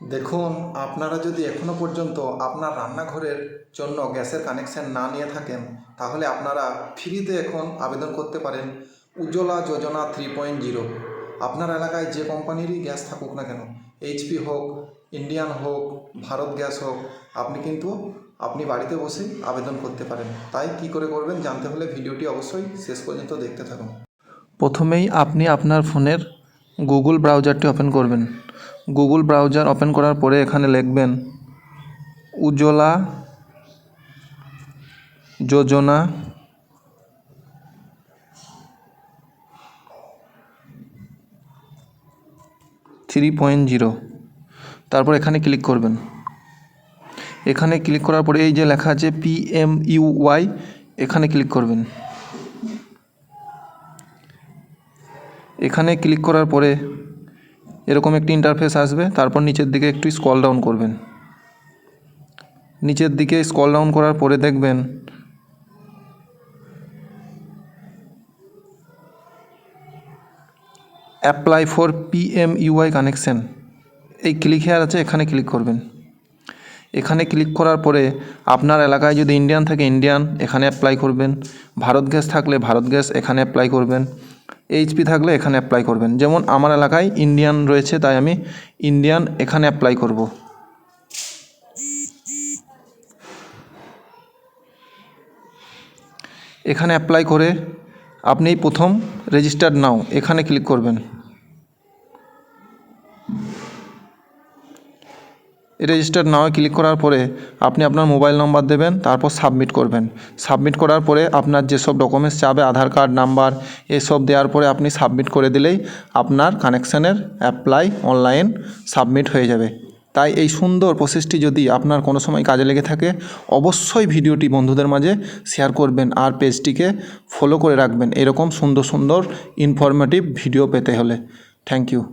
দেখুন, আপনারা যদি এখনও পর্যন্ত আপনার রান্নাঘরের জন্য গ্যাসের কানেকশান না নিয়ে থাকেন, তাহলে আপনারা ফ্রিতে এখন আবেদন করতে পারেন উজ্জ্বলা যোজনা 3.0। আপনার এলাকায় যে কোম্পানিরই গ্যাস থাকুক না কেন, এইচপি হোক, ইন্ডিয়ান হোক, ভারত গ্যাস হোক, আপনি বাড়িতে বসেই আবেদন করতে পারেন। তাই কি করে করবেন জানতে হলে ভিডিওটি অবশ্যই শেষ পর্যন্ত দেখতে থাকুন। প্রথমেই আপনি আপনার ফোনের গুগল ব্রাউজারটি ওপেন করবেন। গুগল ব্রাউজার ওপেন করার পরে এখানে লিখবেন উজ্জ্বলা যোজনা 3.0। তারপর এখানে ক্লিক করবেন। এখানে ক্লিক করার পরে এই যে লেখা আছে PMUY, এখানে ক্লিক করবেন। এখানে ক্লিক করার পরে এরকম একটি ইন্টারফেস আসবে। তারপর নিচের দিকে একটু স্ক্রল ডাউন করবেন। নিচের দিকে স্ক্রল ডাউন করার পরে দেখবেন অ্যাপ্লাই ফর PMUY কানেকশন, এই ক্লিক হেয়ার আছে, এখানে ক্লিক করবেন। এখানে ক্লিক করার পরে আপনার এলাকায় যদি ইন্ডিয়ান থাকে ইন্ডিয়ান, এখানে অ্যাপ্লাই করবেন। ভারত গ্যাস থাকলে ভারত গ্যাস, এখানে অ্যাপ্লাই করবেন। এইচপি থাকলে এখানে অ্যাপ্লাই করবেন। যেমন আমার এলাকায় ইন্ডিয়ান রয়েছে, তাই আমি ইন্ডিয়ান এখানে অ্যাপ্লাই করব। এখানে অ্যাপ্লাই করে আপনি প্রথম রেজিস্টার্ড নাও এখানে ক্লিক করবেন। রেজিস্টার নাও ক্লিক করার পরে আপনি আপনার মোবাইল নম্বর দেবেন, তারপর সাবমিট করবেন। সাবমিট করার পরে আপনার যেসব ডকুমেন্টস চাবে, আধার কার্ড নাম্বার, এসব দেওয়ার পরে আপনি সাবমিট করে দিলেই আপনার কানেকশানের অ্যাপ্লাই অনলাইন সাবমিট হয়ে যাবে। তাই এই সুন্দর প্রসেসটি যদি আপনার কোনো সময় কাজে লেগে থাকে, অবশ্যই ভিডিওটি বন্ধুদের মাঝে শেয়ার করবেন আর পেজটিকে ফলো করে রাখবেন এরকম সুন্দর সুন্দর ইনফরমেটিভ ভিডিও পেতে হলে। Thank you.